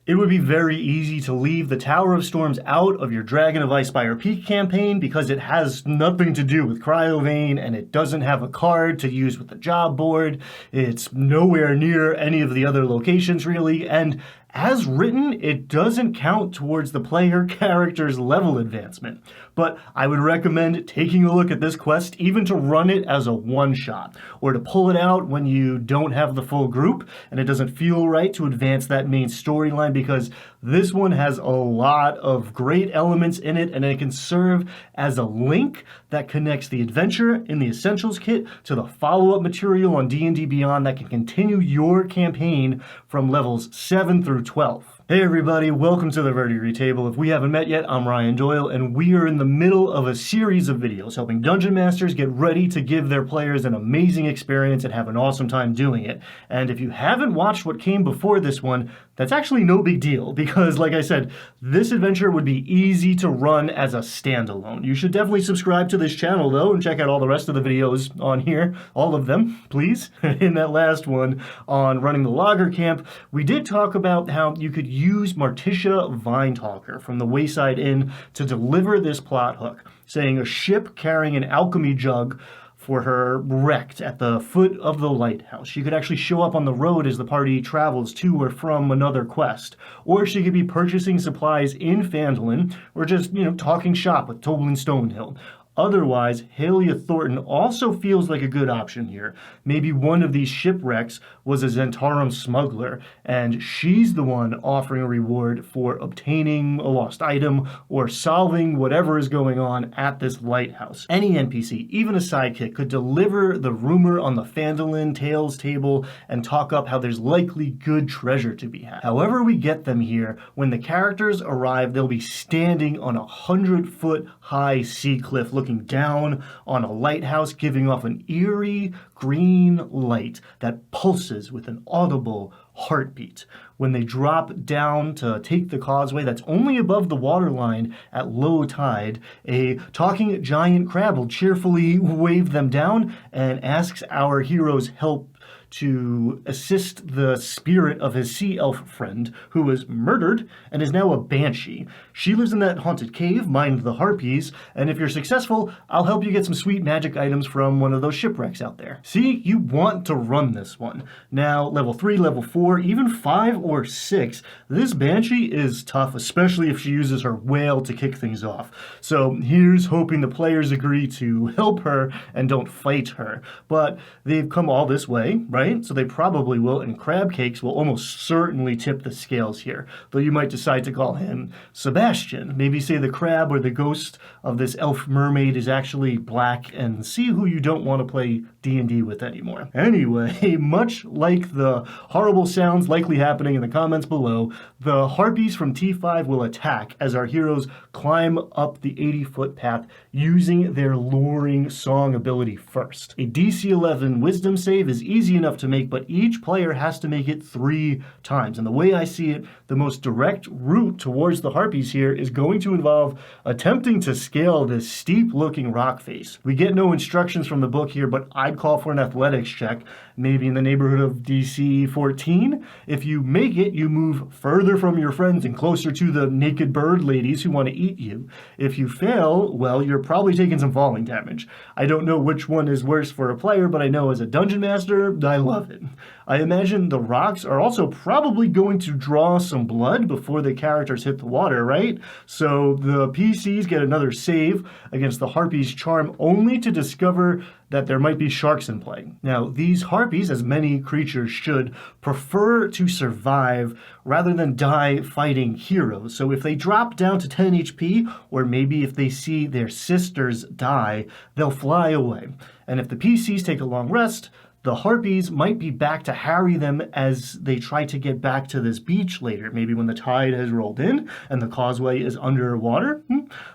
It would be very easy to leave the Tower of Storms out of your Dragon of Icespire Peak campaign because it has nothing to do with Cryovane and it doesn't have a card to use with the job board. It's nowhere near any of the other locations really, and as written, it doesn't count towards the player character's level advancement. But I would recommend taking a look at this quest even to run it as a one-shot, or to pull it out when you don't have the full group and it doesn't feel right to advance that main storyline, because this one has a lot of great elements in it and it can serve as a link that connects the adventure in the Essentials kit to the follow-up material on D&D Beyond that can continue your campaign from levels 7 through 12. Hey everybody, welcome to the Verdigris Table. If we haven't met yet, I'm Ryan Doyle, and we are in the middle of a series of videos helping Dungeon Masters get ready to give their players an amazing experience and have an awesome time doing it. And if you haven't watched what came before this one, that's actually no big deal, because like I said, this adventure would be easy to run as a standalone. You should definitely subscribe to this channel though, and check out all the rest of the videos on here, all of them, please. In that last one on running the Logger Camp, we did talk about how you could use Marticia Vinetalker from the Wayside Inn to deliver this plot hook, saying a ship carrying an alchemy jug for her wrecked at the foot of the lighthouse. She could actually show up on the road as the party travels to or from another quest. Or she could be purchasing supplies in Phandalin, or just, talking shop with Toblin Stonehill. Otherwise, Halia Thornton also feels like a good option here. Maybe one of these shipwrecks was a Zentarum smuggler, and she's the one offering a reward for obtaining a lost item or solving whatever is going on at this lighthouse. Any NPC, even a sidekick, could deliver the rumor on the Phandalin Tales table and talk up how there's likely good treasure to be had. However we get them here, when the characters arrive, they'll be standing on a 100-foot high sea cliff looking down on a lighthouse, giving off an eerie green light that pulses with an audible heartbeat. When they drop down to take the causeway that's only above the waterline at low tide, a talking giant crab will cheerfully wave them down and asks our heroes help to assist the spirit of his sea elf friend, who was murdered and is now a banshee. She lives in that haunted cave, mined the Harpies, and if you're successful, I'll help you get some sweet magic items from one of those shipwrecks out there. See, you want to run this one. Now, level 3, level 4, even 5 or 6, this banshee is tough, especially if she uses her whale to kick things off. So here's hoping the players agree to help her and don't fight her. But they've come all this way, right? So they probably will, and crab cakes will almost certainly tip the scales here, though you might decide to call him Sebastian. Maybe say the crab or the ghost of this elf mermaid is actually black, and see who you don't want to play D&D with anymore. Anyway, much like the horrible sounds likely happening in the comments below, the Harpies from T5 will attack as our heroes climb up the 80-foot path using their luring song ability first. A DC 11 wisdom save is easy enough to make, but each player has to make it 3 times. And the way I see it, the most direct route towards the Harpies here is going to involve attempting to scale this steep-looking rock face. We get no instructions from the book here, but I'd call for an athletics check, maybe in the neighborhood of DC 14. If you make it, you move further from your friends and closer to the naked bird ladies who want to eat you. If you fail, well, you're probably taking some falling damage. I don't know which one is worse for a player, but I know as a dungeon master, I love it. I imagine the rocks are also probably going to draw some blood before the characters hit the water, right? So the PCs get another save against the Harpies' charm, only to discover that there might be sharks in play. Now, these Harpies, as many creatures should, prefer to survive rather than die fighting heroes. So if they drop down to 10 HP, or maybe if they see their sisters die, they'll fly away. And if the PCs take a long rest, the Harpies might be back to harry them as they try to get back to this beach later, maybe when the tide has rolled in and the causeway is underwater.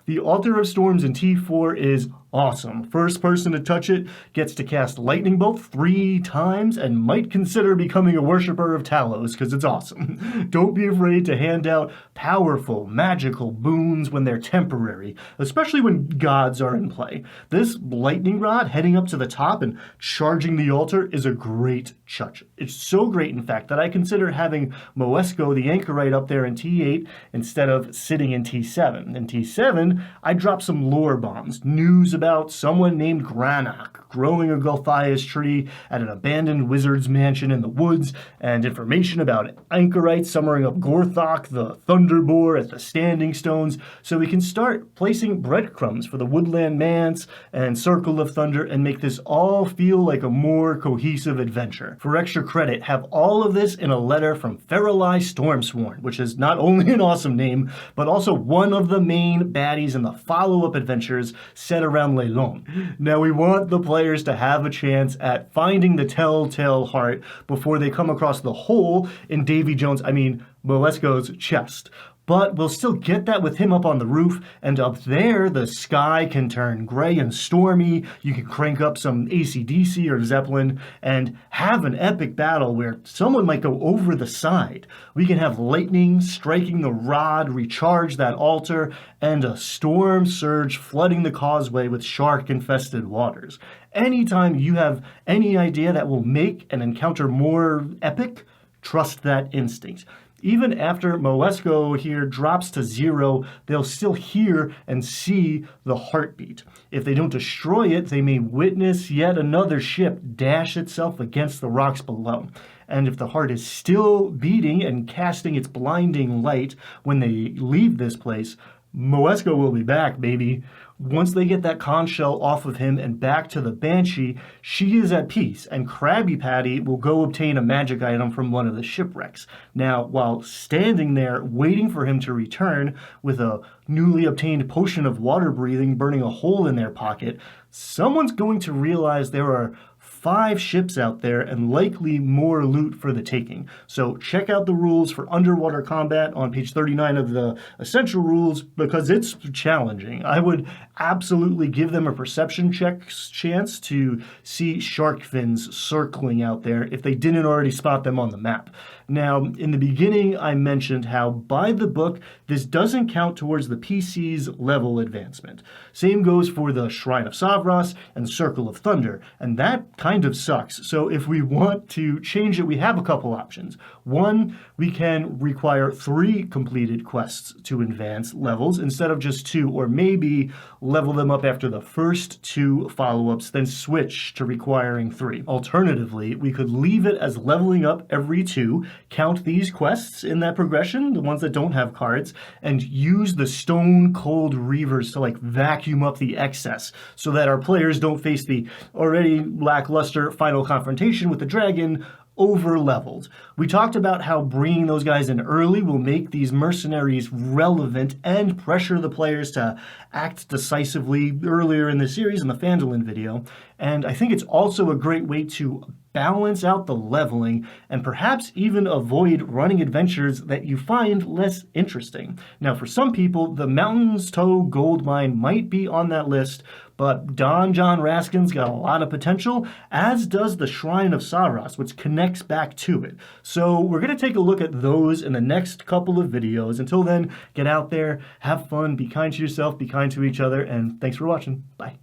The Altar of Storms in T4 is awesome. First person to touch it gets to cast Lightning Bolt 3 times and might consider becoming a worshiper of Talos because it's awesome. Don't be afraid to hand out powerful, magical boons when they're temporary, especially when gods are in play. This lightning rod heading up to the top and charging the altar is a great touch. It's so great, in fact, that I consider having Moesko the Anchorite up there in T8 instead of sitting in T7. In T7, I drop some lore bombs, news about someone named Granach growing a Gulthias tree at an abandoned wizard's mansion in the woods, and information about Anchorites summering up Gorthok, the Thunderboar at the Standing Stones, so we can start placing breadcrumbs for the Woodland Manse and Circle of Thunder and make this all feel like a more cohesive adventure. For extra credit, have all of this in a letter from Feralai Stormsworn, which is not only an awesome name, but also one of the main baddies in the follow-up adventures set around Leilon. Now we want the players to have a chance at finding the telltale heart before they come across the hole in Moesko's chest. But we'll still get that with him up on the roof, and up there the sky can turn gray and stormy. You can crank up some AC/DC or Zeppelin and have an epic battle where someone might go over the side. We can have lightning striking the rod, recharge that altar, and a storm surge flooding the causeway with shark-infested waters. Anytime you have any idea that will make an encounter more epic, trust that instinct. Even after Moesko here drops to 0, they'll still hear and see the heartbeat. If they don't destroy it, they may witness yet another ship dash itself against the rocks below. And if the heart is still beating and casting its blinding light when they leave this place, Moesko will be back, baby. Once they get that conch shell off of him and back to the Banshee, she is at peace, and Krabby Patty will go obtain a magic item from one of the shipwrecks. Now, while standing there waiting for him to return with a newly obtained potion of water breathing burning a hole in their pocket, someone's going to realize there are 5 ships out there and likely more loot for the taking. So check out the rules for underwater combat on page 39 of the Essential Rules because it's challenging. I would absolutely give them a perception check chance to see shark fins circling out there if they didn't already spot them on the map. Now, in the beginning, I mentioned how by the book, this doesn't count towards the PC's level advancement. Same goes for the Shrine of Savras and Circle of Thunder, and that kind of sucks. So if we want to change it, we have a couple options. One, we can require 3 completed quests to advance levels instead of just 2, or maybe level them up after the first 2 follow-ups, then switch to requiring 3. Alternatively, we could leave it as leveling up every 2, count these quests in that progression, the ones that don't have cards, and use the stone cold reavers to vacuum up the excess so that our players don't face the already lackluster final confrontation with the dragon over-leveled. We talked about how bringing those guys in early will make these mercenaries relevant and pressure the players to act decisively earlier in the series in the Phandalin video, and I think it's also a great way to balance out the leveling and perhaps even avoid running adventures that you find less interesting. Now, for some people, the Mountain's Toe gold mine might be on that list, but Don John Raskin's got a lot of potential, as does the Shrine of Savras, which connects back to it. So we're going to take a look at those in the next couple of videos. Until then, get out there, have fun, be kind to yourself, be kind to each other, and thanks for watching. Bye.